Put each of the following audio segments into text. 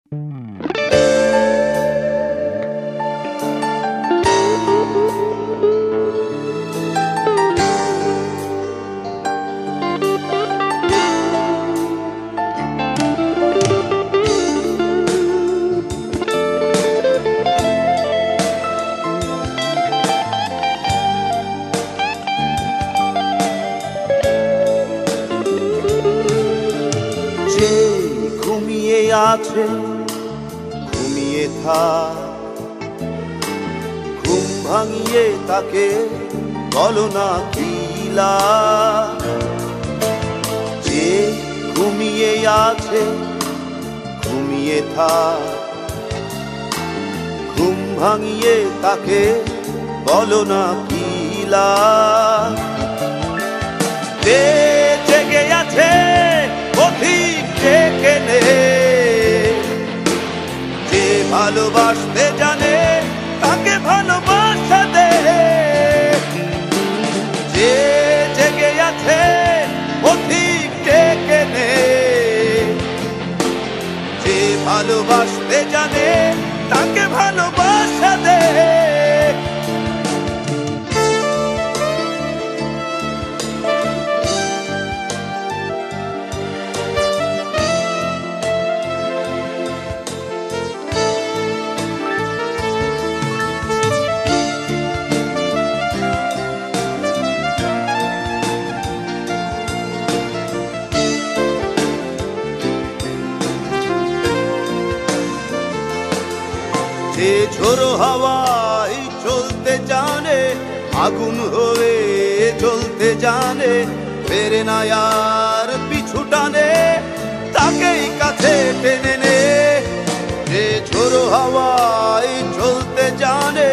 যে ঘুমিয়ে আছে ঘুমিয়ে থাক, ঘুম ভাঙিয়ে তাকে বলো না কিলা। যে ঘুমিয়ে আছে ঘুমিয়ে থাক, ঘুম ভাঙিয়ে তাকে বলো না কিলা। যে জেগে আছে পথিক ডেকে নে, যে ভালোবাসতে জানে তাকে ভালোবাসা দে। যে জেগে আছে পথিক ডেকে নে, যে ভালোবাসতে জানে তাকে ভালোবাসা দে। যে ঝোড়ো হাওয়ায় চলতে জানে, আগুন হয়ে জ্বলতে জানে, ফেরে না আর পিছু টানে, তাকেই কাছে টেনে নে। যে ঝোড়ো হাওয়ায় চলতে জানে,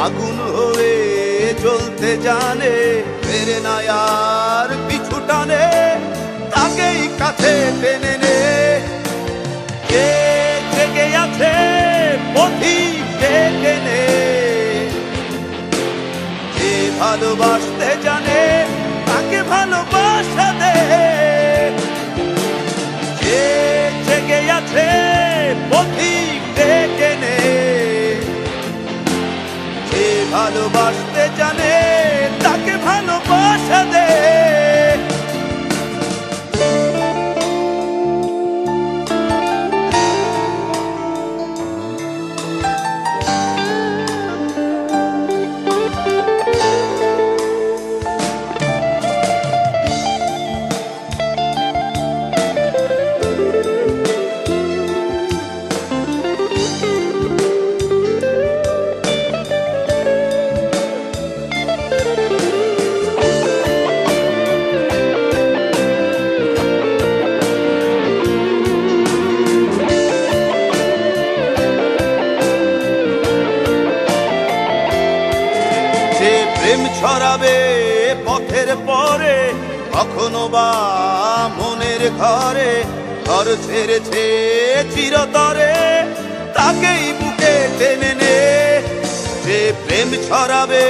আগুন হয়ে জ্বলতে জানে, ফেরে না আর পিছু টানে, তাকেই কাছে টেনে নে। কে জেগে আছে পথিক ডেকে নে, যে ভালোবাসতে জানে তাকে ভালোবাসা দে। যে জেগে আছে পথিক ডেকে নে, যে ভালোবাসতে জানে তাকে ভালোবাসা দে। যে প্রেম ছড়াবে পথের পরে, কখনো বা মনের ঘরে, ঘর ছেড়েছে চিরতরে, তাকেই বুকে টেনে নে। যে প্রেম ছড়াবে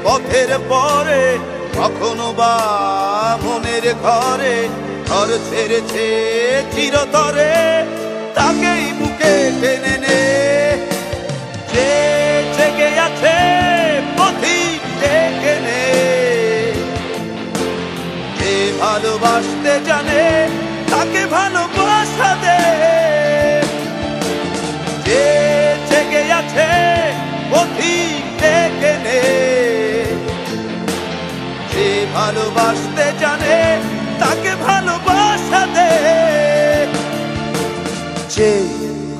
পথের পরে, কখনো বা মনের ঘরে, ঘর ছেড়েছে চিরতরে, তাকেই বুকে টেনে নে। যে জেগে আছে পথিক ডেকে নে, যে ভালোবাসতে জানে তাকে ভালোবাসা দে। যে জেগে আছে পথিক ডেকে নে, যে ভালোবাসতে জানে তাকে ভালোবাসা দে। যে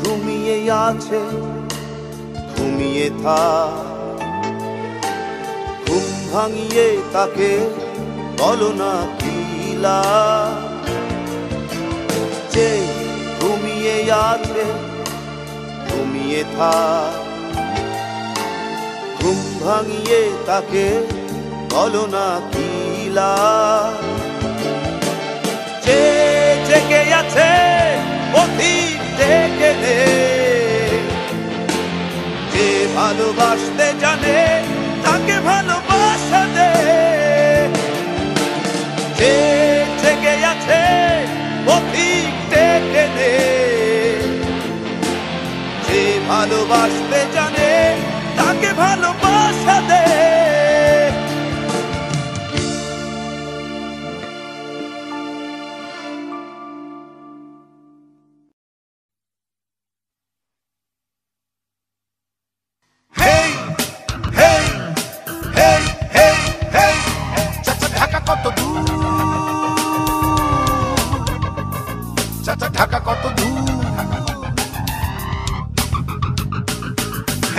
ঘুমিয়ে আছে ঘুমিয়ে থাক, ঘুম ভাঙিয়ে তাকে বলো না কিলা। যে ঘুমিয়ে আছে ঘুমিয়ে থাক, ঘুম ভাঙিয়ে তাকে বলো না কিলা। যে জেগে আছে পথিক ডেকে নে, যে ভালোবাসতে জানে তাকে ভালোবাসা দে। যে জেগে আছে পথিক ডেকে নে, ভালোবাসতে জানে তাকে ভালোবাসা দে। ঢাকা কত দূর,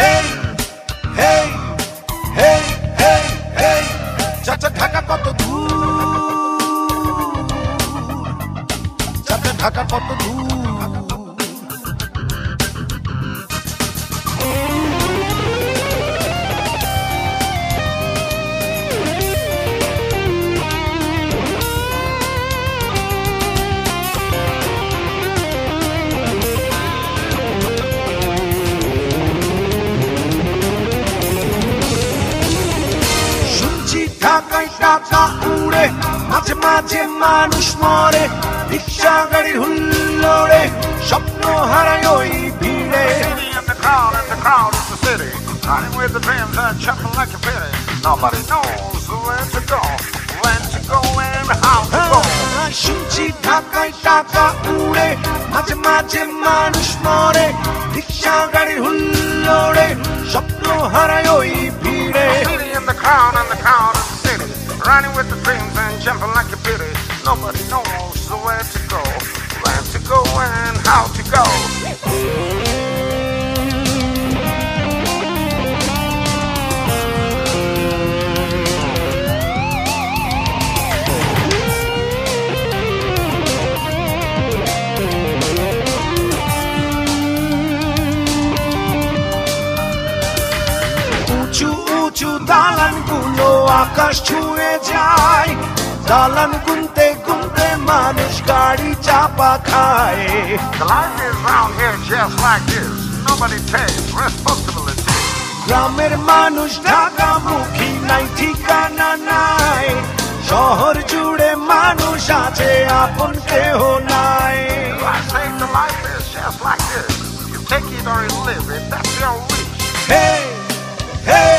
হেই হেই হেই হেই হেই চাচা ঢাকা কত দূর, চাচা ঢাকা কত দূর। ঢাকায় টাকা উড়ে, মাঝে মাঝে মানুষ মরে, রিক্সা গাড়ির হুল্লোড়ে স্বপ্ন হারায় ওই ভিড়ে। Riding with the dreams and jumping like a pity. Nobody knows where to go, when to go and how to go. শুনছি ঢাকায় টাকা উড়ে, মাঝে মাঝে মানুষ মরে, রিক্সা গাড়ির হুল্লোড়ে স্বপ্ন হারায় ওই ভিড়ে। City in the crowd and the crowd in the city. Riding with the dreams and jumping like a pity. Nobody knows where to go, when to go and how to go. উঁচু দালান গুলো আকাশ ছুঁয়ে যায়, দালান গুনতে গুনতে মানুষ গাড়ি চাপা খায়। The life is round here just like this. Nobody takes responsibility. গ্রামের মানুষ ঢাকা মুখী নাই, ঠিকানা নাই, শহর জুড়ে মানুষ আছে আপন কেহ নাই। I say the life is just like this. You take it or you live it, that's your wish. Hey, hey,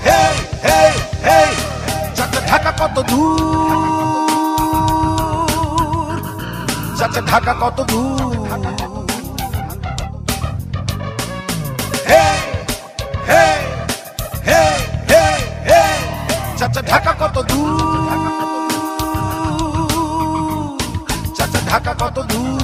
hey, hey, hey, চাচা ঢাকা কত দূর, চাচা ঢাকা কত দূর। Hey, hey, hey, hey, hey, চাচা ঢাকা কত দূর, চাচা ঢাকা কত দূর।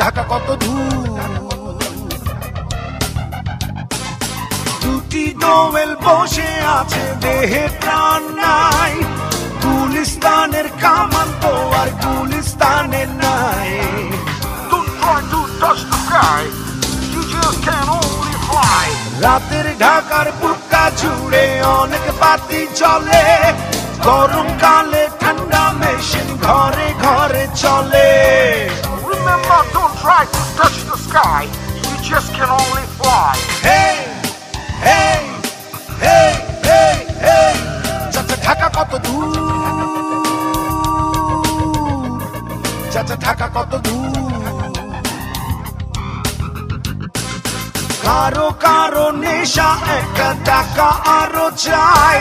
ঢাকা কত দূর, দুটি দোয়েল বসে আছে দেহে প্রাণ নাই, গুলিস্তানের কামান তো আর গুলিস্তানের নাই। Don't try to touch the sky, you just can only fly. রাতের ঢাকার বুকা জুড়ে অনেক বাতি চলে, গরমকালে ঠান্ডা মেশিন ঘরে ঘরে চলে। Remember, don't try to touch the sky, you just can only fly. Hey, hey, hey, hey, hey, চাচা ঢাকা কত দূর, চাচা ঢাকা কত দূর। কারো কারো নেশা একটা টাকা আরো চাই,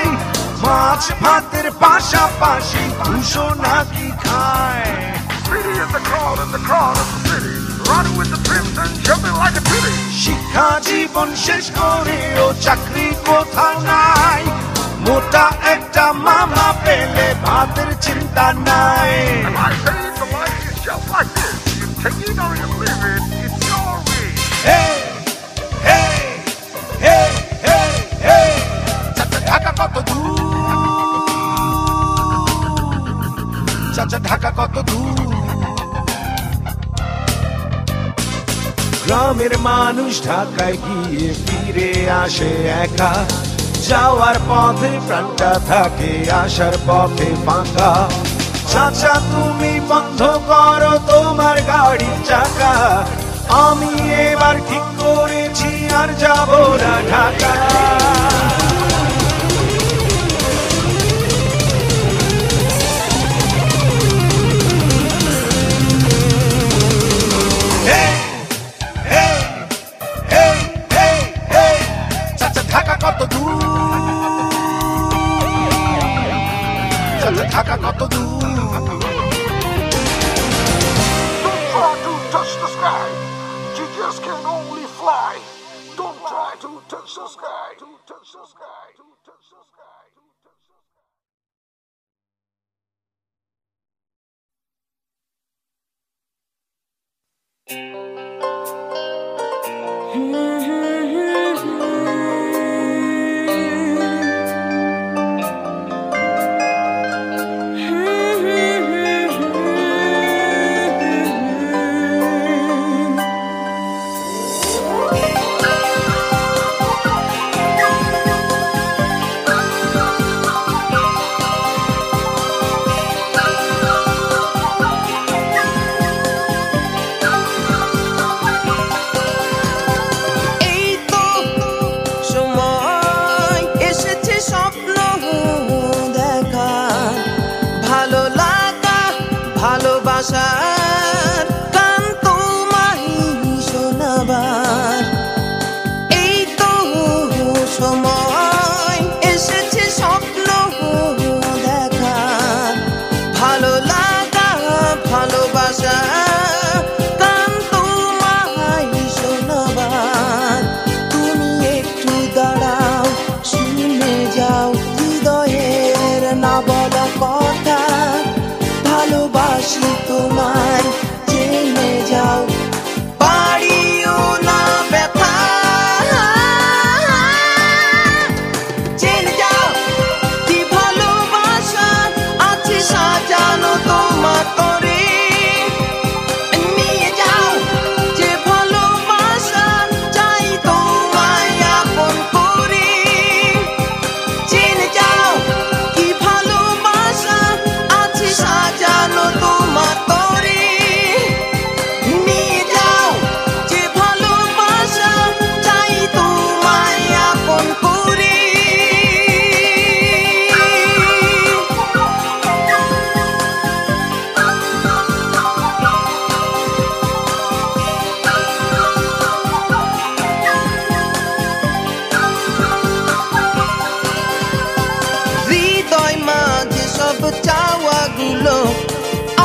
মাছ ভাতের পাশাপাশি দুশো নাকি খায়। City is the crowd and the crowd of the city. Riding with the dreams and jumping like a pity. শিক্ষা জীবন শেষ করেও চাকরি কোথাও নাই, মোটা একটা মামা পেলে ভাতের চিন্তা নাই। And I say the life is just like this. You take it or you live it, it's your wish. Hey, hey, hey, hey, hey, চাচা ঢাকা কত দূর, চাচা ঢাকা কত দূর। গ্রামের মানুষ ঢাকায় গিয়ে ফিরে আসে একা, যাওয়ার পথে প্রাণটা থাকে, আসার পথে ফাঁকা। চাচা তুমি বন্ধ করো তোমার গাড়ির চাকা, আমি এবার ঠিক করেছি আর যাব না ঢাকা। চাচা ঢাকা কত দূর, চাচা ঢাকা কত দূর? Don't try to touch the sky, you just can only fly. Don't try to touch the sky, to touch the sky, to touch the sky. ভালোবাসার গান তোমায় শোনাবার, এই তো সময় এসেছে স্বপ্ন দেখার। ভালো লাগা ভালোবাসা গান তোমায় শোনাবার, তুমি একটু দাঁড়াও শুনে যাও হৃদয়ের না বলা কথা। ভালোবাসি তোমায় জেনে যাও, পারিও না ব্যথা। জেনে যাও কি ভালোবাসা আছে সাজানো তোমার তরে, নিয়ে যাও যে ভালোবাসা চাই তোমায় আপন করে। জেনে যাও কি ভালোবাসা আছে সাজানো তোমার তরে, নিয়ে যাও যে ভালোবাসা চাই তোমায় আপন করে। হৃদয় মাঝে সব চাওয়াগুলো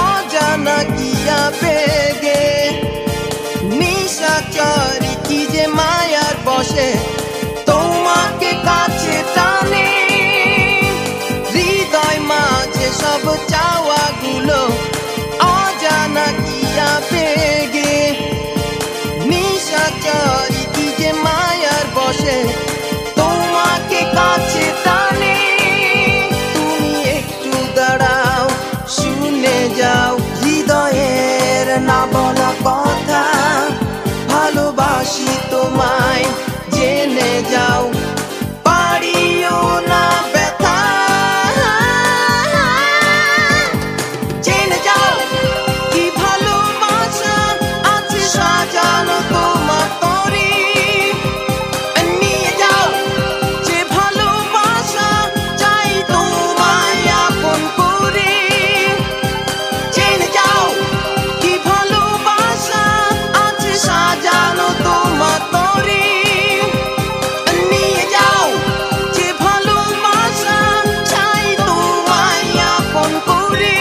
অজানা গিয়া বেগে, নিশাচরি কি যে মায়ার বসে তোমাকে কাছে টানে। হৃদয় মাঝে সব চাওয়াগুলো অজানা গিয়া বেগে, নিশাচরি কি যে মায়ার বসে তোমাকে কাছে টানে। তুমি একটু দাঁড়াও শুনে যাও হৃদয়ের না বলা কথা। ভালোবাসি তোমায় জেনে যাও, পারিও না ব্যথা। জেনে যাও কি ভালোবাসা আছে সাজানো তোমার তরে, নিয়ে যাও যে ভালোবাসা চাই তোমায় আপন করে। জেনে যাও কি ভালোবাসা আছে সাজানো তোমার তরে, নিয়ে যাও যে ভালোবাসা চাই তোমায় আপন করে।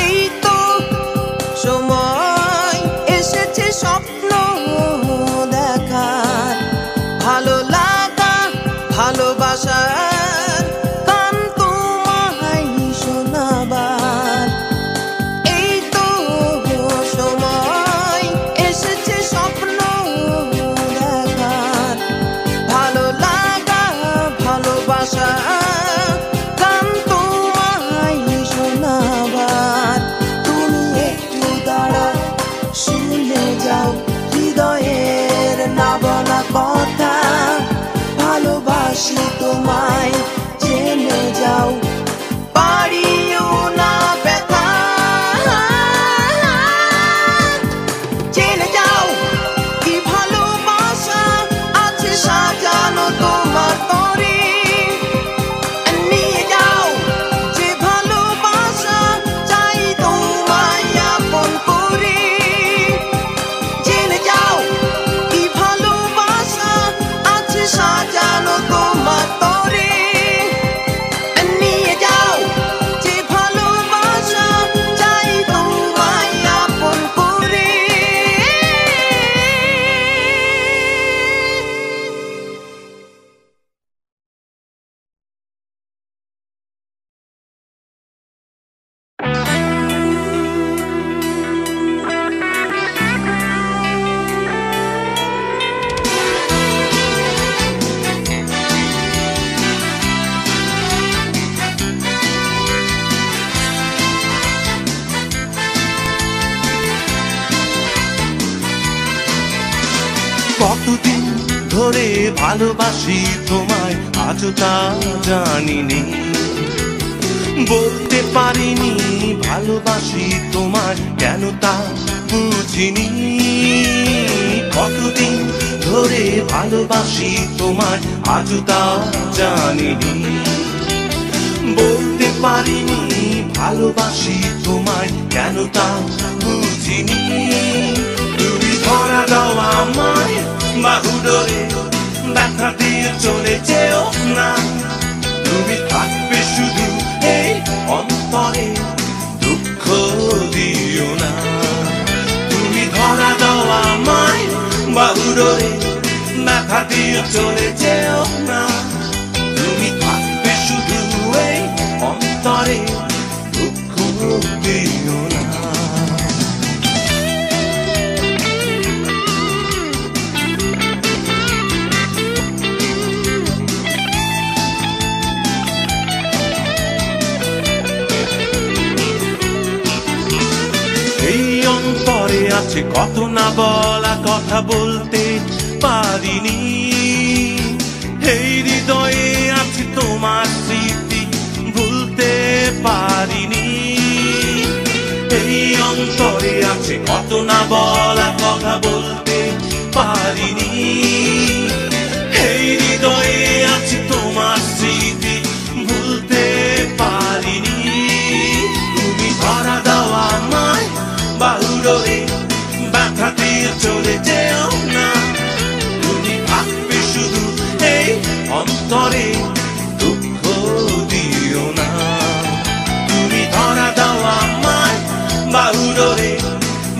এই তো সময় এসেছে স্বপ্ন দেখার, ভালো লাগা ভালোবাসার গান তোমায় শোনাবার। এই তো সময় এসেছে স্বপ্ন দেখার, ভালো লাগা ভালোবাসা গান তোমায় ভালোবাসি তোমায় জেনে যাও পারিও না ব্যথা জেনে যাও কি ভালোবাসা আছে সাজানো তোমার তরে নিয়ে যাও যে ভালোবাসা চাই তোমায় আপন করে জেনে যাও কি ভালোবাসা আছে সাজানো তোমার তরে নিয়ে যাও যে ভালোবাসা চাই তোমায় আপন করে কতদিন ধরে ভালোবাসি তোমায় আজও তা জানিনি বলতে পারিনি ভালোবাসি তোমায় কেন তা বুঝিনি কতদিন ধরে ভালোবাসি তোমায় আজও তা জানিনি বলতে পারিনি ভালোবাসি তোমায় কেন তা বুঝিনি তুমি ধরা দাও আমায় বাহু ধরে ব্যথা দিয়ে চলে যেও না তুমি থাকবে শুধু এই অন্তরে দুঃখ দিও না তুমি ধরা দাও আমায় বাহু ধরে ব্যথা দিয়ে চলে যেও না তুমি থাকবে শুধু এই অন্তরে দুঃখ দিও না আছে কত না বলা কথা বলতে পারিনি এই হৃদয়ে আছে তোমার স্মৃতি ভুলতে পারিনি এই অন্তরে আছে কত না বলা কথা বলতে পারিনি এই হৃদয়ে আছে তোমার স্মৃতি ভুলতে পারিনি তুমি ধরা দাও আমায় বাহু ধরে ব্যথা দিয়ে চলে যেও না তুমি থাকবে শুধু এই অন্তরে দুঃখ দিও না তুমি ধরা দাও আমায় বাহু ধরে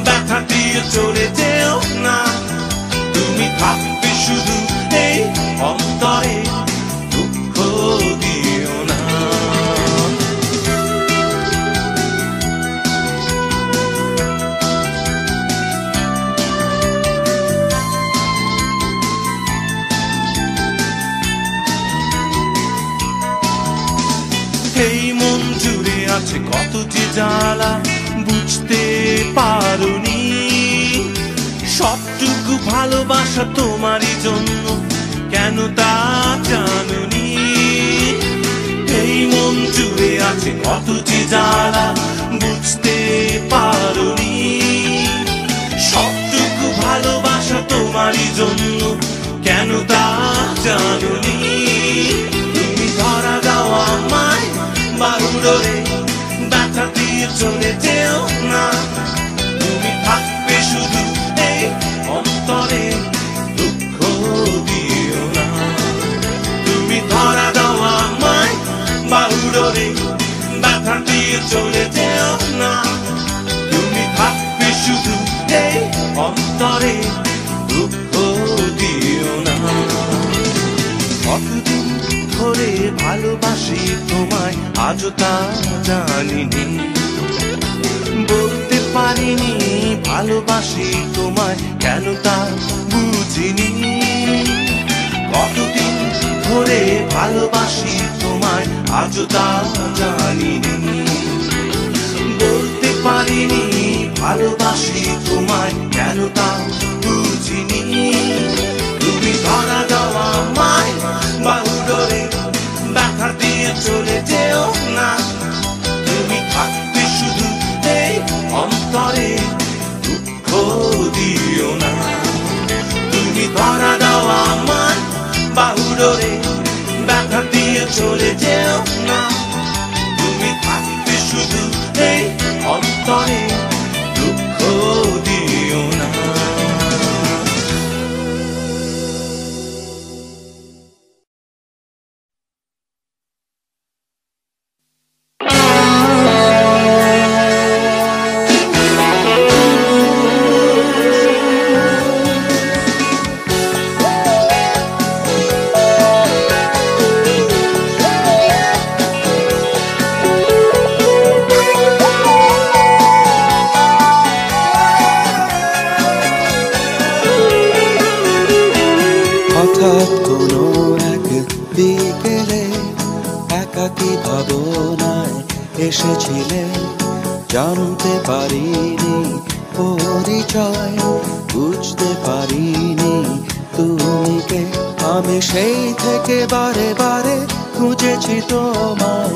ব্যথা দিয়ে চলে যেও না তুমি থাকবে শুধু এই অন্তরে দুঃখ দিও না এই মন জুড়ে আছে কত যে জ্বালা বুঝতে পারোনি সবটুকু ভালোবাসা তোমারই জন্য কেন তা জানোনি এই মন জুড়ে আছে কত যে জ্বালা বুঝতে পারোনি সবটুকু ভালোবাসা তোমারই জন্য কেন তা জানোনি তুমি ধরা দাও আমায় বাহু ধরে ব্যথা দিয়ে চলে যেও না তুমি থাকবে শুধু এই অন্তরে দুঃখ দিও না তুমি ধরা দাও আমায় বাহু ধরে ব্যথা দিয়ে চলে যেও না তুমি থাকবে শুধু এই অন্তরে দুঃখ দিও না কতদিন ধরে ভালোবাসি তোমায় আজও তা জানিনি বলতে পারিনি ভালোবাসি তোমায় কেন তা বুঝিনি কতদিন ধরে ভালোবাসি তোমায় আজও তা জানিনি বলতে পারিনি ভালোবাসি তোমায় কেন তা বুঝিনি তুমি ধরা দাও আমায় বাহু বাহুডোরে ব্যথা দিয়ে চলে যেও না, তুমি থাকবে শুধু এই অন্তরে, দুঃখ দিও না। তুমি ধরা দাও আমার বাহুডোরে ব্যথা দিয়ে চলে যেও না, তুমি থাকবে শুধু এই অন্তরে, দুঃখ দিও না। হঠাৎ কোনো এক বিকেলে একাকী ভাবনায় এসেছিলে, জানতে পারিনি পরিচয়, বুঝতে পারিনি তুমি কে। আমি সেই থেকে বারে বারে খুঁজেছি তোমায়,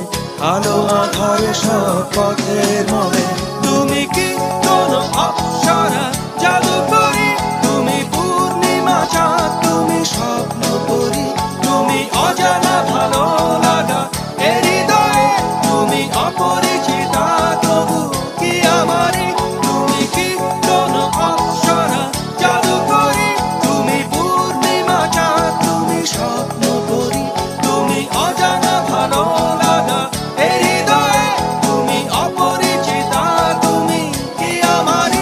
আলো আধারে সব পথের মোড়ে। তুমি কি কোনো অপ্সরা জাদুকরী, তুমি পূর্ণিমা চাঁদ, তুমি স্বপ্ন পরি, তুমি অজানা ভালো লাগা এ হৃদয়ে, তুমি অপরিচিতা তবু কি আমারই। তুমি কি কোনো অপ্সরা জাদুকরী, তুমি পূর্ণিমা চাঁদ, তুমি স্বপ্ন পরি, তুমি অজানা ভালো লাগা এ হৃদয়ে, তুমি অপরিচিতা তুমি কি আমারই।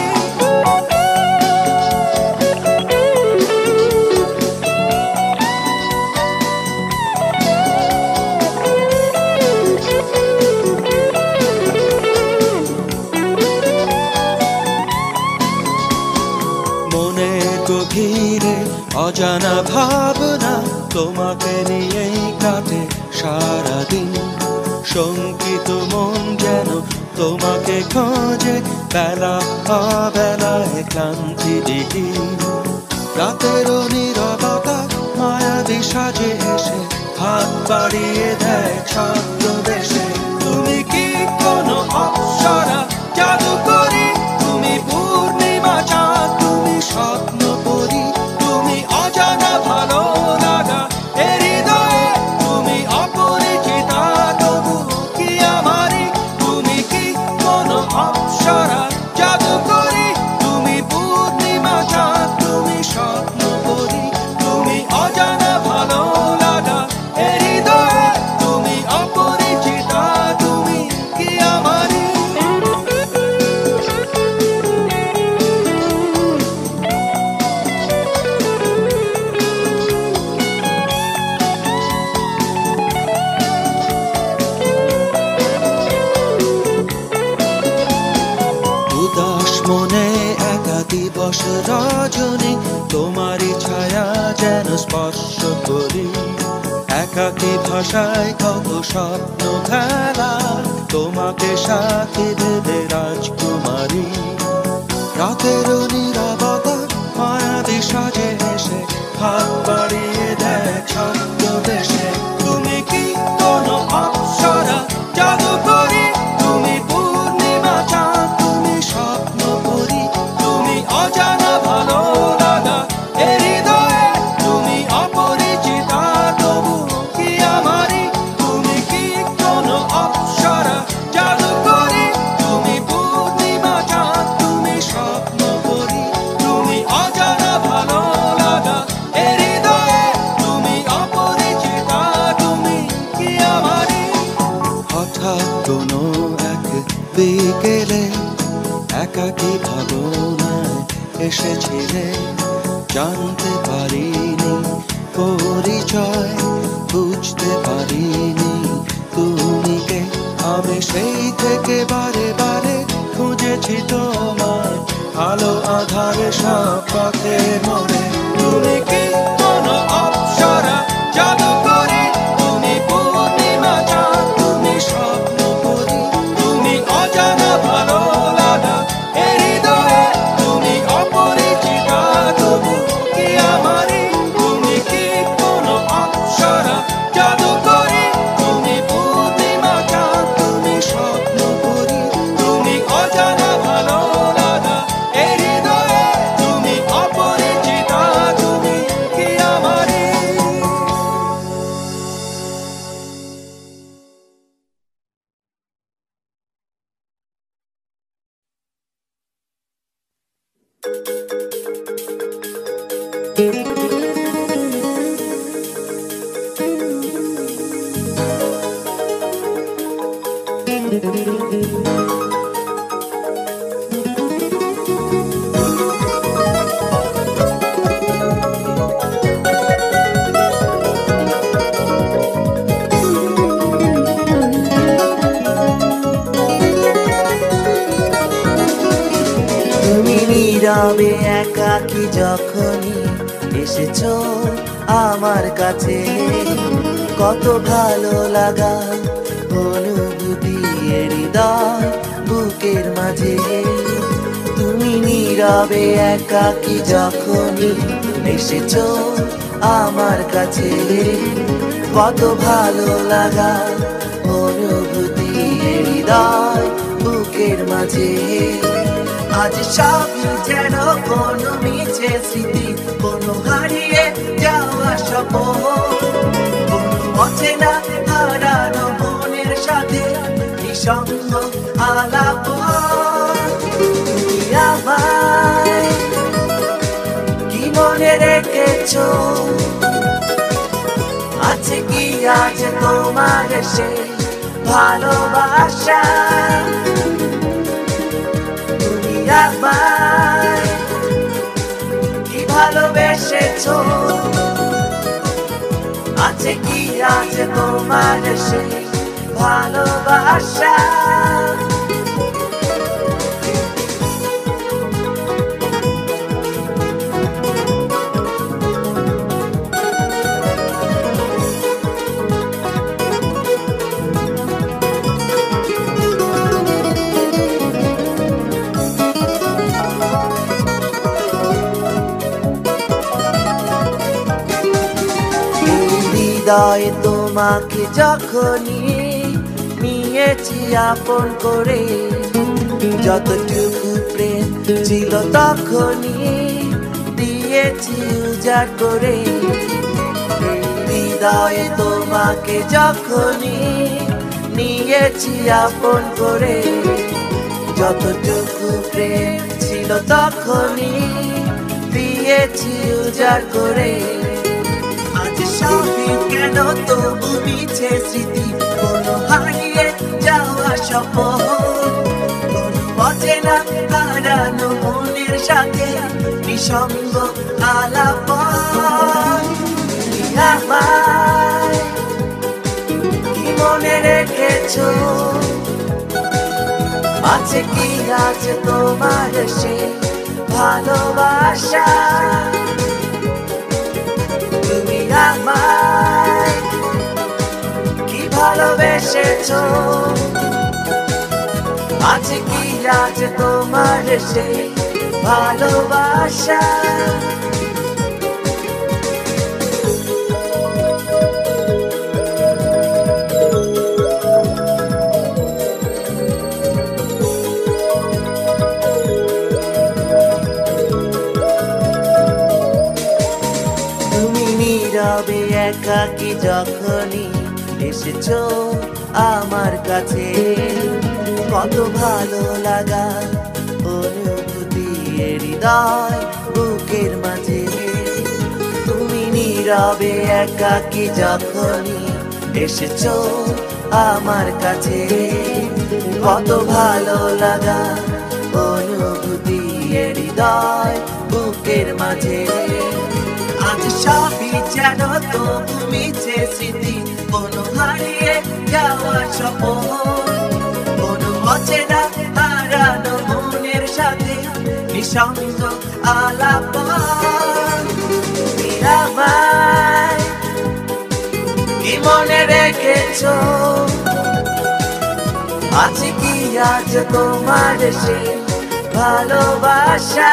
মনের গভীরে অজানা ভাবনা তোমাকে নিয়েই কাটে সারাদিন, শঙ্কিত মন যেন তোমাকে খোঁজে, বেলা অবেলায় ক্লান্তি দিহীন। রাতেরও নীরবতা মায়াবী সাজে এসে হাত বাড়িয়ে দেয় ছদ্মবেশে। তুমি কি কোনো অপ্সরা জাদুকরী, তুমি পূর্ণিমা চাঁদ, তুমি স্বপ্ন পরি, তুমি অজানা ভালো লাগা এ হৃদয়ে, তুমি অপরিচিতা তবু কি আমারই। তুমি কি কোনো অপ্সরা জাদুকরী, তুমি পূর্ণিমা চাঁদ, তুমি স্বপ্ন পরি, তুমি অজানা ভালো লাগা এ হৃদয়ে, তুমি অপরিচিতা তুমি কি আমারই। উদাস মনে একা দিবস রজনী, তোমারই ছায়া যেন স্পর্শ করি, একাকী ভাষায় কত স্বপ্ন খেলা, তোমাকে সাথী ভেবে রাজকুমারী। রাতেরও নীরবতা মায়াবী সাজে এসে হাত বাড়িয়ে দেয় ছদ্মবেশে। তুমি কি কোনো অপ্সরা জাদুকরী, তুমি পূর্ণিমা চাঁদ, তুমি স্বপ্ন পরি, তুমি অজানা ভালো লাগা এ হৃদয়ে, তুমি অপরিচিতা তবু কি আমারই। তুমি কি কোনো অপ্সরা জাদুকরী, তুমি পূর্ণিমা চাঁদ, তুমি স্বপ্ন পরি, তুমি অজানা ভালো লাগা এ হৃদয়ে, তুমি অপরিচিতা তুমি কি আমারই। হঠাৎ কোনো এক বিকেলে একাকী ভাবনায় এসেছিলে, জানতে পারিনি পরিচয়, বুঝতে পারিনি তুমি কে। আমি সেই থেকে বারে বারে খুঁজেছি তোমায়, আলো আধারে সব পথের মোড়ে। তুমি কি কোনো অপ্সরা জাদুকরী, তুমি পূর্ণিমা চাঁদ, তুমি স্বপ্ন পরি, তুমি অজানা ভালো লাগা এ হৃদয়ে, তুমি অপরিচিতা তবু কি আমারই। তুমি কি কোনো অপ্সরা জাদুকরী তুমি বুদ্ধিমা চাঁদ, তুমি স্বপ্ন পরী, তুমি অজানা ভালো লাগা এই হৃদয়ে, তুমি অপরিচিতা, তুমি কি আমারই। তুমি নীরবে একাকী যখনই এসেছো আমার কাছে, কত ভালো লাগা অনুভূতি হৃদয় বুকের মাঝে। তুমি নীরবে একাকী যখনই এসেছো আমার কাছে, কত ভালো লাগা অনুভূতি হৃদয় বুকের মাঝে। আজ সবই যেন কোনো মিছে স্মৃতি, কোনো হারিয়ে যাওয়া স্বপ্ন, কোনো অচেনা হারানো মনের সাথে নিঃসঙ্গ আলাপ। তুমি আমায় কি মনে রেখেছো, আছে কি আজ তোমার সে ভালোবাসা। আমায় কি ভালোবেসেছো, আছে কি আজ তোমার সে ভালোবাসা। হৃদয়ে তোমাকে যখনই নিয়েছি আপন করে, যতটুকু প্রেম ছিল তখনই দিয়েছি উজাড় করে। হৃদয়ে তোমাকে যখনই নিয়েছি আপন করে, যতটুকু প্রেম ছিল তখনই দিয়েছি উজাড় করে। সবই কেন তবু মিছে স্মৃতি, কোনো হারিয়ে যাওয়া স্বপ্ন, কোনো অচেনা হারানো মনের সাথে নিঃসঙ্গ আলাপ। আমায় কি মনে রেখেছো, আছে কি আজ তোমার সে ভালোবাসা। তুমি আমায় কি ভালোবেসেছো, আছে কি আজ তোমার সে ভালোবাসা। নীরবে একাকী যখনই এসেছো আমার কাছে, কত ভালো লাগা অনুভূতি হৃদয় বুকের মাঝে। তুমি নীরবে একাকী যখনই এসেছো আমার কাছে, কত ভালো লাগা অনুভূতি হৃদয় বুকের মাঝে। আজ সবই যেন তবু মিছে স্মৃতি, কোনো হারিয়ে যাওয়া স্বপ্ন, কোনো অচেনা হারানো মনের সাথে নিঃসঙ্গ আলাপ। আমায় কি মনে রেখেছো, আছে কি আজ তোমার সে ভালোবাসা।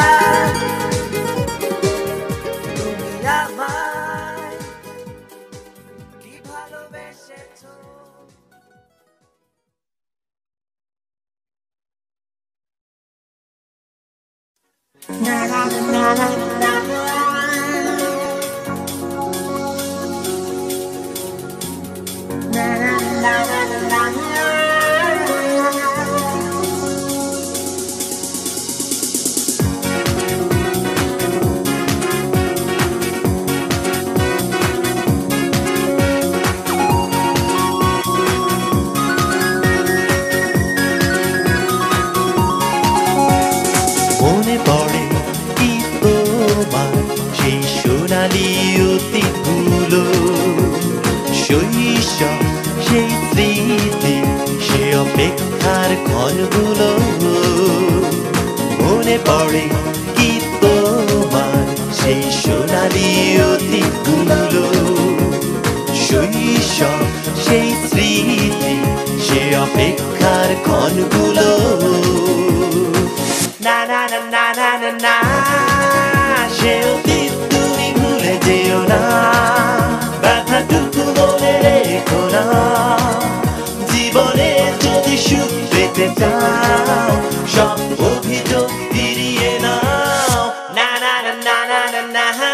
তুমি আমায় কি ভালো ভালোবেসেছো na na na na na মনে পড়ে কি তোমার সেই সোনালি অতীতগুলো শৈশব সেই স্মৃতি সে অপেক্ষার ক্ষণগুলো মনে পড়ে কি তোমার সেই সোনালি অতীতগুলো শৈশব সেই স্মৃতি সে অপেক্ষার ক্ষণগুলো না না না না না না না সে অতীত তুমি ভুলে যেও না ব্যথাটুকু মনে রেখো না জীবনে যদি সুখ পেতে চাও সব অভিযোগ ফিরিয়ে নাও না না না না না না না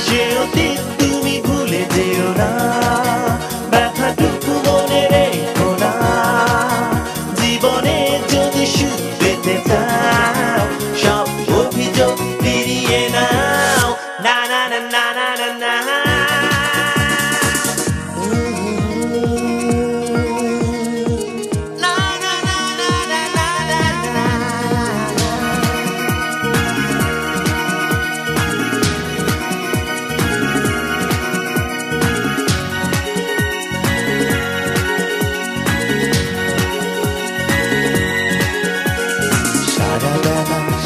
সে অতীত তুমি ভুলে যেও না ব্যথাটুকু মনে রেখো না জীবনে যদি সুখ পেতে চাও সব অভিযোগ ফিরিয়ে নাও না না না না না না না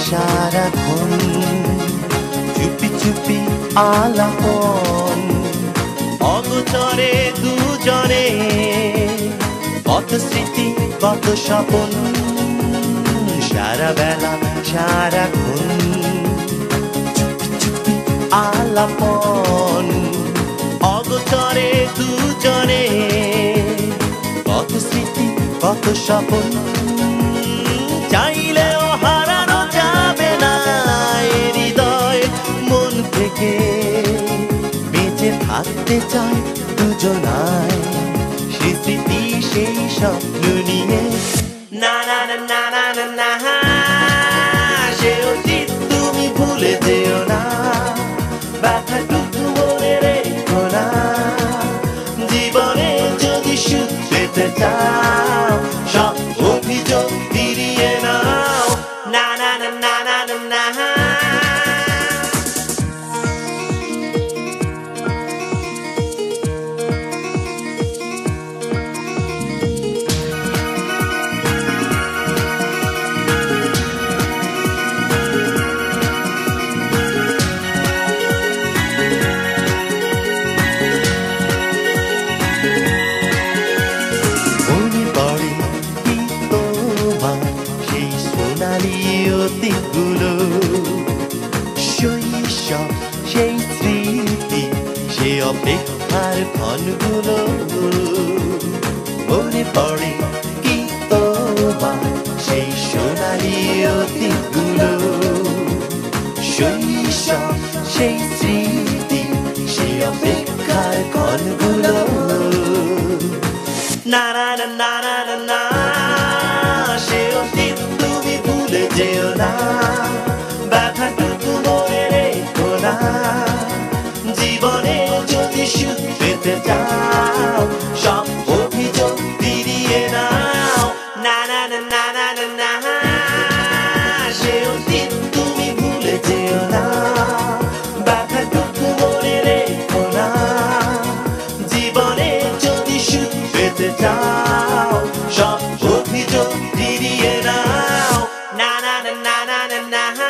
সারাক্ষণ চুপি চুপি আলাপন অগোচরে দুজনে কত স্মৃতি কত স্বপন সারা বেলা সারাক্ষণ চুপি চুপি আলাপন অগোচরে দুজনে কত স্মৃতি কত স্বপন চাইলেও হারানো যাবে না হৃদয় মন থেকে বেঁচে থাকতে চায় দুজনায় সেই স্মৃতি সেই স্বপ্ন নিয়ে না না না না না না না সে অতীত তুমি ভুলে যেও না ব্যথাটুকু মনে রেখো না জীবনে যদি সুখ পেতে চাও সব অভিযোগ ফিরিয়ে নাও না না না না না না না মনে পড়ে কি তোমার সেই সোনালি অতীতগুলো শৈশব সেই স্মৃতি সে অপেক্ষার ক্ষণগুলো মনে পড়ে কি তোমার সেই সোনালি অতীতগুলো শৈশব সেই স্মৃতি সে অপেক্ষার ক্ষণগুলো না না না না না না না সে অতীত তুমি ভুলে যেও না ব্যথাটুকু মনে রেখো না জীবনে যদি সুখ পেতে চাও সব অভিযোগ ফিরিয়ে নাও না না না না না না না সে অতীত তুমি ভুলে যেও না ব্যথাটুকু মনে রেখো না জীবনে যদি সুখ পেতে চাও সব অভিযোগ ফিরিয়ে নাও না না না না না না না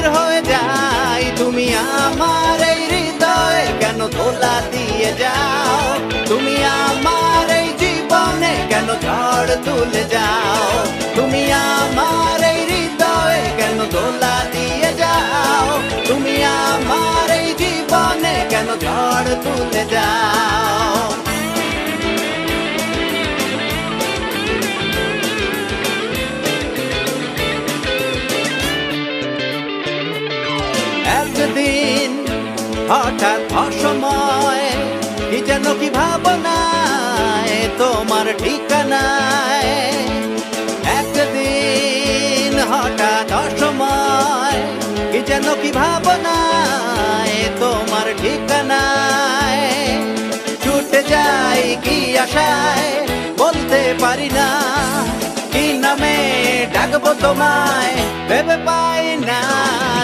অস্থির হয়ে যাই তুমি আমার এই হৃদয়ে কেন দোলা দিয়ে যাও তুমি আমার এই জীবনে কেন ঝড় তুলে যাও তুমি আমার এই হৃদয়ে কেন দোলা দিয়ে যাও তুমি আমার এই জীবনে কেন ঝড় তুলে যাও একদিন হঠাৎ অসময় কি যেন কি ভাবনায় তোমার ঠিকানায় একদিন হঠাৎ অসময় কি যেন কি ভাবনায় তোমার ঠিকানায় ছুটে যাই কি আশায় বলতে পারি না কি নামে ডাকবো তোমায় ভেবে পাই না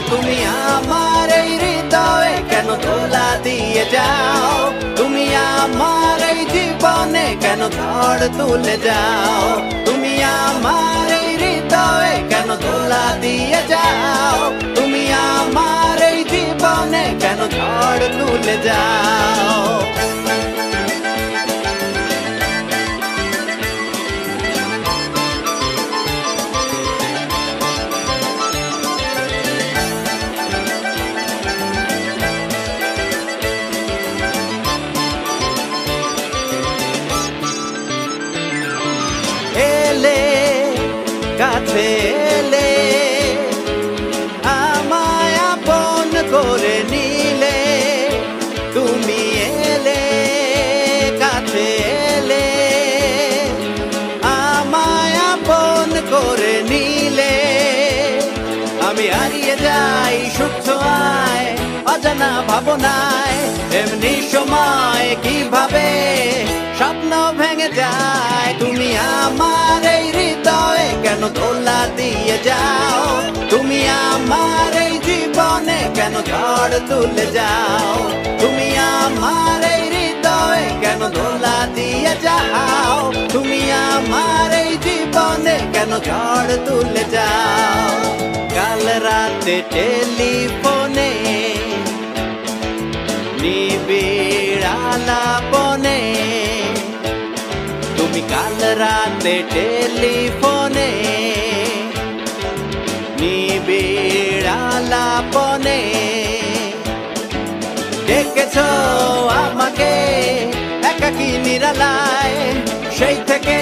তুমি আমার এই হৃদয়ে কেন দোলা দিয়ে যাও তুমি আমার এই জীবনে কেন ঝড় তুলে যাও তুমি আমার এই হৃদয়ে কেন দোলা দিয়ে যাও তুমি আমার এই জীবনে কেন ঝড় তুলে যাও কাছে এলে আমায় আপন করে নিলে তুমি এলে কাছে এলে আমায় আপন করে নিলে আমি হারিয়ে যাই সুখ ছোঁয়ায় অজানা ভাবনায় এমনি সময় কিভাবে স্বপ্ন ভেঙে যায় তুমি আমার এই হৃদয়ে কেন দোলা দিয়ে যাও তুমি আমার এই জীবনে কেন ঝড় তুলে যাও তুমি আমার এই হৃদয়ে কেন দোলা দিয়ে যাও তুমি আমার এই জীবনে কেন ঝড় তুলে যাও কাল রাতে টেলিফোনে নিবিড় আলাপনে তুমি কাল রাতে টেলিফোনে নিবিড় আলাপনে ডেকেছ আমাকে একাকী নিরালায় সেই থেকে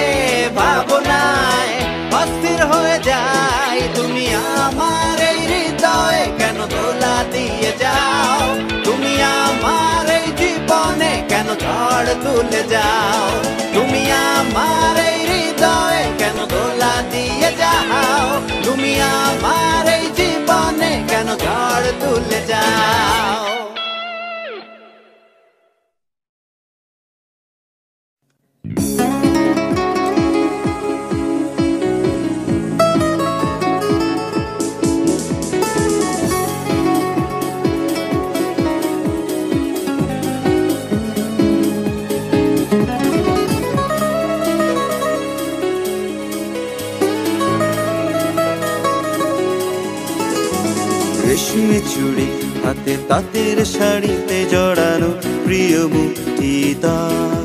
ভাবনায় অস্থির হয়ে যাই তুমি আমার এই হৃদয়ে কেন দোলা দিয়ে যাও তুমি আমার এই জীবনে কেন ঝড় তুলে যাও তুমি আমার এই হৃদয়ে কেন দোলা দিয়ে যাও তুমি আমার এই জীবনে কেন ঝড় তুলে যাও রেশমি চুড়ি হাতে তাঁতের শাড়িতে জড়ানো প্রিয় মুক্তি তার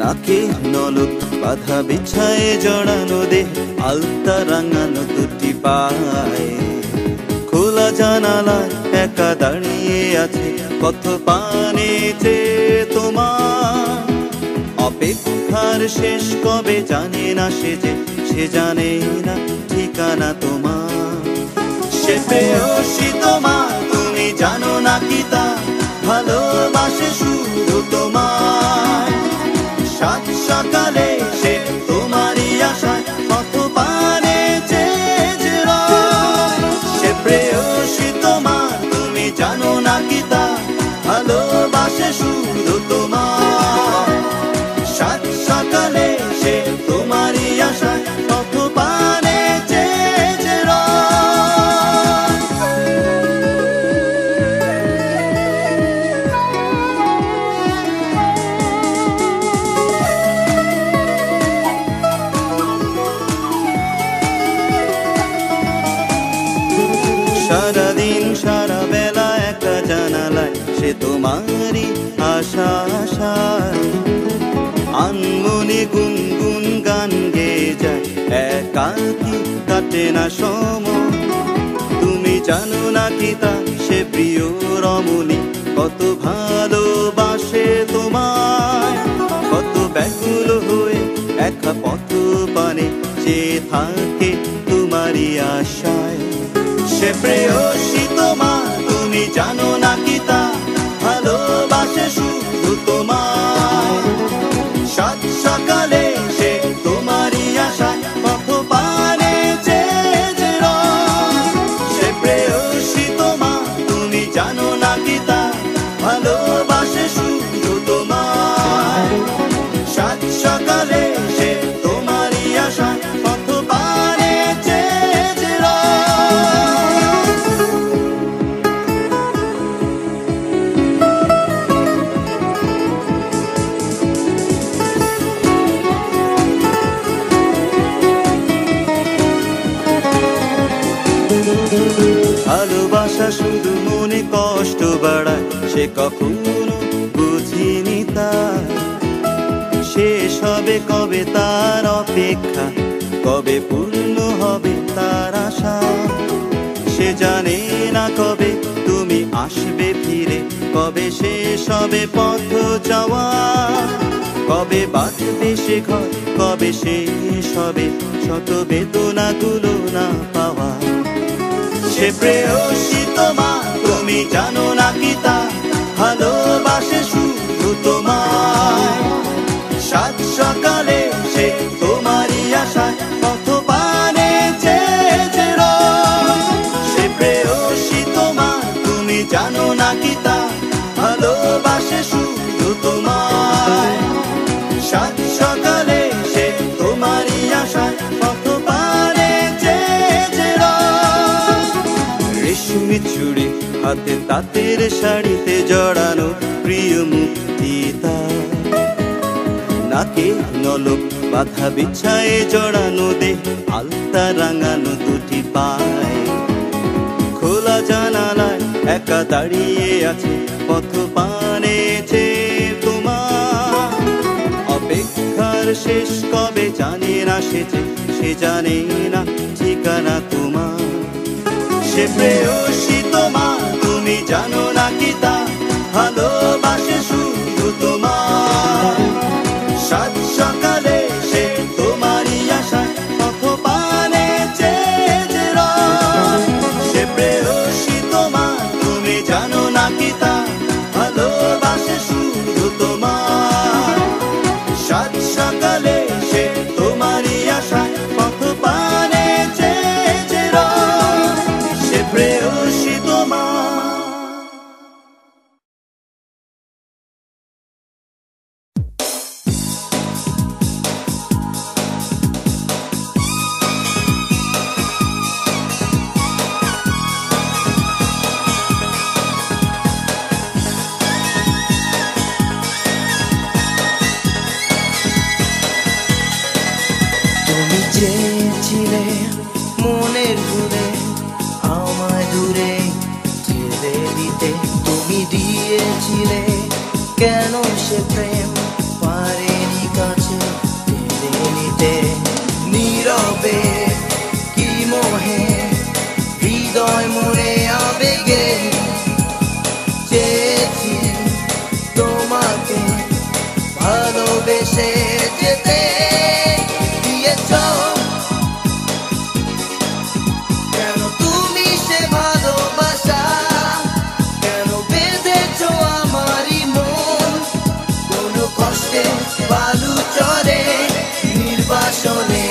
নাকে নলক বাধা বিছায়ে জড়ানো দেহ আলতা রাঙানো দুটি পায়ে খোলা জানালায় একা দাঁড়িয়ে আছে কত পানে চেয়ে তোমার অপেক্ষার শেষ কবে জানে না সে জানে না ঠিকানা তোমার সে প্রেয়সী তোমার তুমি জানো না কি তা ভালোবাসে শুধু তোমার সাত সকালে সে তোমারই আশায় কত পানে চেয়ে রয় সে প্রেয়সী তোমার তুমি জানো না কি তা ভালোবাসে শুধু তোমার সাত সকালে সে তোমারই আশায় কত পানে চেয়ে রয় সারাদিন সারা বেলা একা জানালায় সে তোমারই আশা আশায় আনমনে গুনগুন গান গেয়ে যায় একাকী কাটে না সময় তুমি জানো না কি তা সে প্রিয় রমণী কত ভালোবাসে তোমায় কত ব্যাকুল হয়ে একা পথ পানে যে থাকে তোমারই আশায় সে প্রেয়সী তোমার তুমি জানো না কি তা ভালোবাসে শুধু তোমায় সাত সকালে সে তোমারই আশায় পথ পানে যে সে প্রেয়সী তোমার তুমি জানো না কি তা ভালোবাসে শুধু তোমায় সাত সকালে সে তোমারই আশায় পথ পানে যে ভালোবাসা শুধু মনে কষ্ট বাড়ায় সে কখনো বুঝিনি তার শেষ হবে কবে তার অপেক্ষা কবে পূর্ণ হবে তার আশা সে জানে না কবে তুমি আসবে ফিরে কবে শেষ হবে পথ যাওয়া কবে বাঁধবে সে ঘর কবে শেষ হবে শত বেদনাগুলো না পাওয়া সে প্রেয়সী তোমার তুমি জানো না কি তা ভালোবাসে শুধু তোমায় সাত সকালে সে তোমারই আশায় পথ পানে যে সে প্রেয়সী তোমার তুমি জানো না কি তা ভালোবাসে শুধু তোমায় সাত সকালে সে তোমারই আশায় পথ পানে যে রেশমি চুড়ি হাতে তাঁতের শাড়িতে জড়ানো প্রিয় মুক্তি তার নাকে নলক বাধা বিছায়ে জড়ানো দেহ আলতা রাঙানো দুটি পায় খোলা জানালায় একা দাঁড়িয়ে আছে পথ পানে যে তোমার অপেক্ষার শেষ কবে জানে না সে জানে না ঠিকানা তোমার সে প্রেয়সী তোমার তুমি জানো না কি তা ভালোবাসে শুধু তোমার সাত সকালে সে তোমারই আশায় পথ পানে যে সে প্রেয়সী তোমার তুমি জানো না কি তা ভালোবাসে শুধু তোমার সাত সকালে সে তোমারই আশায় পথ পানে যে সে প্রেয়সী তোমার তুমি চেয়েছিলে মনের ঘুরে আমায় দূরে ছেড়ে দিতে তুমি দিয়েছিলে কেন সে প্রেম পারেনি কাছে টেনে নিতে নীরবে কি মোহে হৃদয় মনে আবেগে চেয়েছি তোমাকে ভালোবেসে যেতে কেন তুমি সে ভালোবাসা কেন বেঁধেছো আমারই মন কোনো কষ্টে বালু চরে নির্বাসনে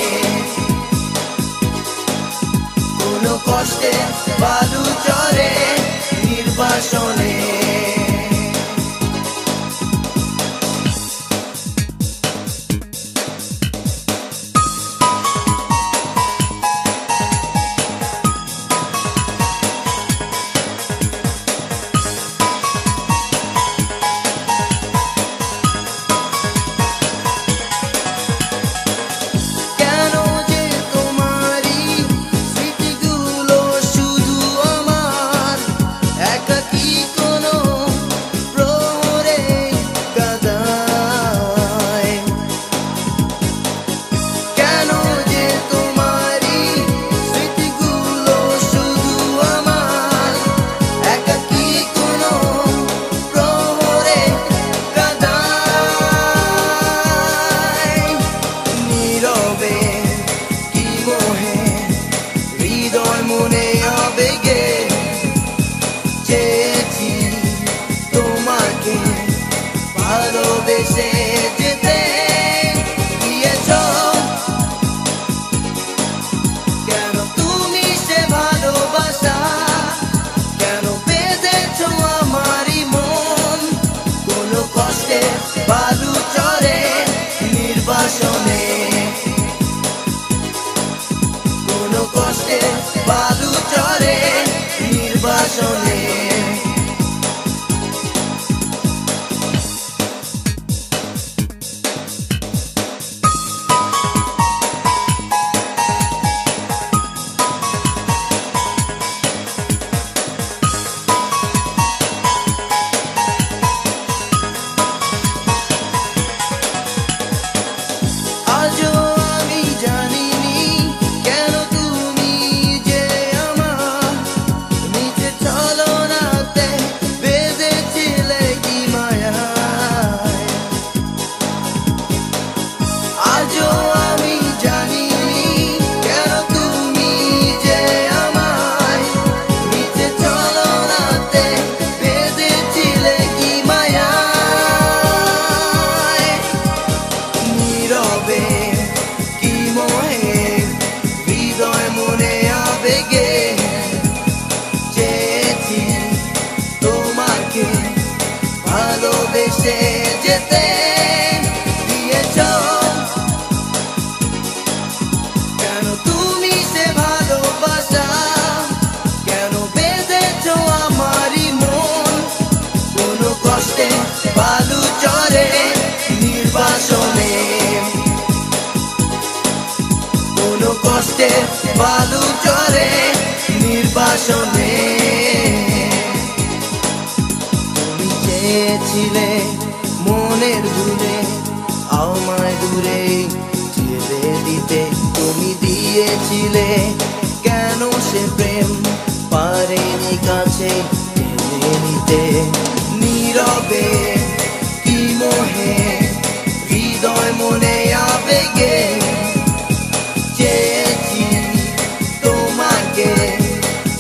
নির্বাসনে যেতে দিয়েছ কেন তুমি সে ভালোবাসা কেন বেঁধেছ আমারই মন কোনো কষ্টে বালু চরে নির্বাসনে কোনো কষ্টে বালু চরে নির্বাসনে ছিলে মনের দূরে আমায় দূরে ছেড়ে দিতে তুমি দিয়েছিলে কেন সে প্রেম পারেনি কাছে টেনে নিতে নীরবে কি মোহে হৃদয় মনে আবেগে চেয়েছি তোমাকে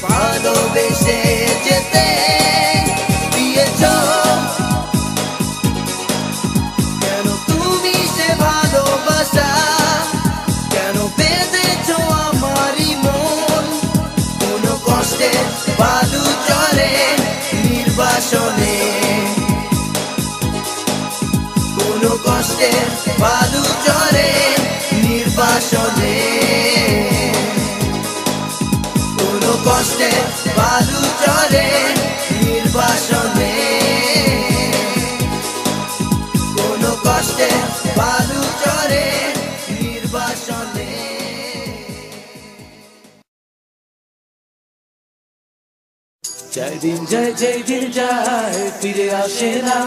ভালোবেসে যেতে দিয়েছ কেন তুমি সে ভালোবাসা কেন বেঁধেছ আমারই মন কোনো কষ্টে বালু চরে নির্বাসনে কোনো কষ্টে বালু চরে নির্বাসনে কোনো কষ্টে বালু চরে নির্বাসনে কোনো কষ্টে বালু চরে নির্বাসনে যেদিন যায় যেদিন যায় ফিরে আসে না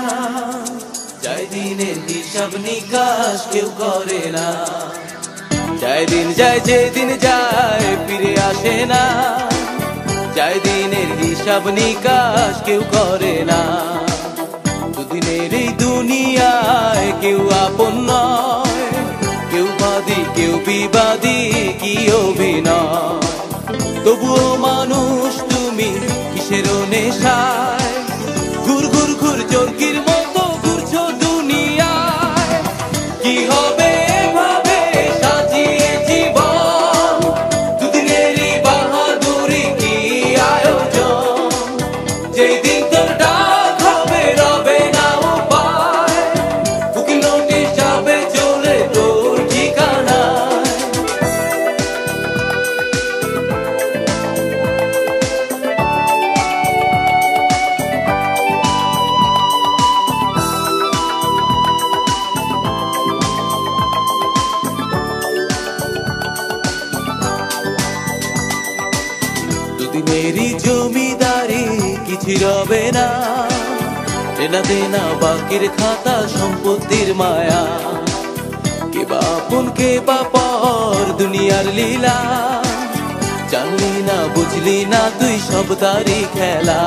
যায় দিনের হিসাব নিকাশ কেউ করে না যেদিন যায় যেদিন যায় ফিরে আসে না যায় দিনের হিসাব নিকাশ কেউ করে না দুদিনের এই দুনিয়ায় কেউ আপন নয় কেউ বাদী কেউ বিবাদী কি অভিনয় তবুও মানুষ তুমি কিসের নেশায় ঘুর ঘুর ঘুর চরকির মতো ঘুরছো দুনিয়ায় কি হবে এভাবে সাজিয়ে জীবন দুদিনেরই বাহাদুরি কি আয়োজন যেদিন তোর ডাক হবে রবে না উপায় বুকিং নোটিশ যাবে চলে তোর ঠিকানায় দুদিনেরই জমিদারি কিছু রবে না লেনা দেনা বাকির খাতা সম্পত্তির মায়া কে বা আপন কে বা পর দুনিয়ার লীলা জানলি না বুঝলি না তুই সব তারি খেলা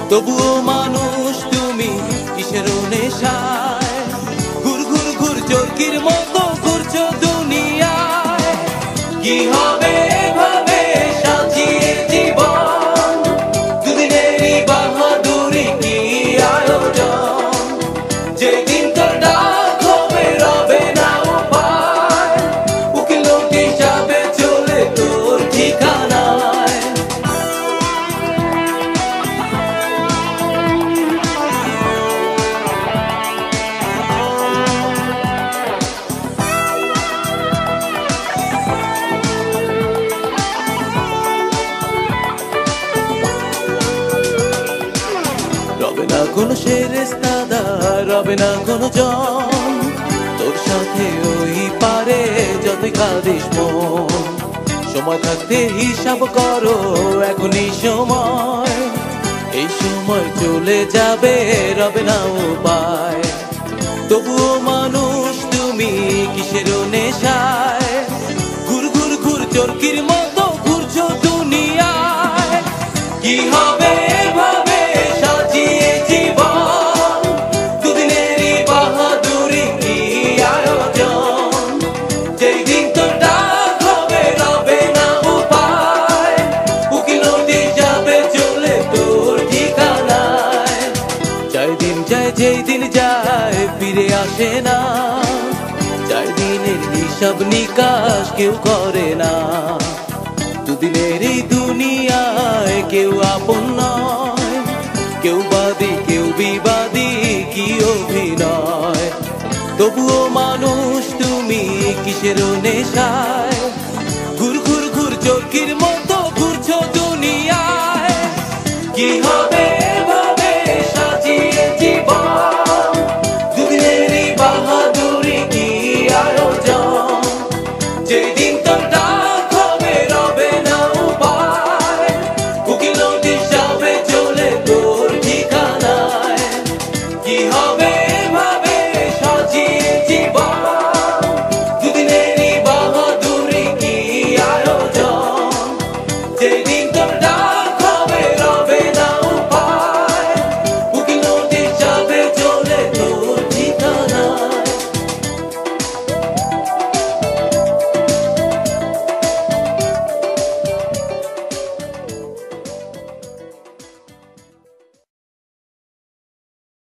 তবুও মানুষ তুমি কিসের নেশায় ঘুর ঘুর ঘুর চরকির মতো ঘুরছো দুনিয়ায় কি হবে এভাবে সাজিয়ে জীবন দুদিনেরই বাহাদুরি কি আয়োজন যেদিন তোর ডাক হবে রবে না উপায় উকিল নোটিশ যাবে চলে তোর ঠিকানায় রবে না কোনো জন তোর সাথে ওই পারে যতই কাঁদিস মন। সময় থাকতে হিসাব করো এখনই সময়, এই সময় চলে যাবে রবে না উপায়। তবুও মানুষ তুমি কিসের নেশায় ঘুর ঘুর ঘুর চরকির মতো ঘুরছো দুনিয়ায়। কি হবে এভাবে সাজিয়ে জীবন, দুদিনেরই বাহাদুরি কি আয়োজন। যেই দিন তো ডাক হবে রবে না উপায়, উকিল নোটিশ যাবে চলে তোর ঠিকানায়। যাই দিন যায় যেই দিন যায় ফিরে আসে না, যাই দিনের হিসাব নিকাশ কেউ করে না। দুদিনের এই দুনিয়ায় কেউ আপন নয়, কেউ বাদী কেউ বিবাদী কি অভিনয়। তবুও মানুষ তুমি কিসের নেশায় ঘুর ঘুর ঘুর চরকির মতো ঘুরছো দুনিয়ায়। কি হবে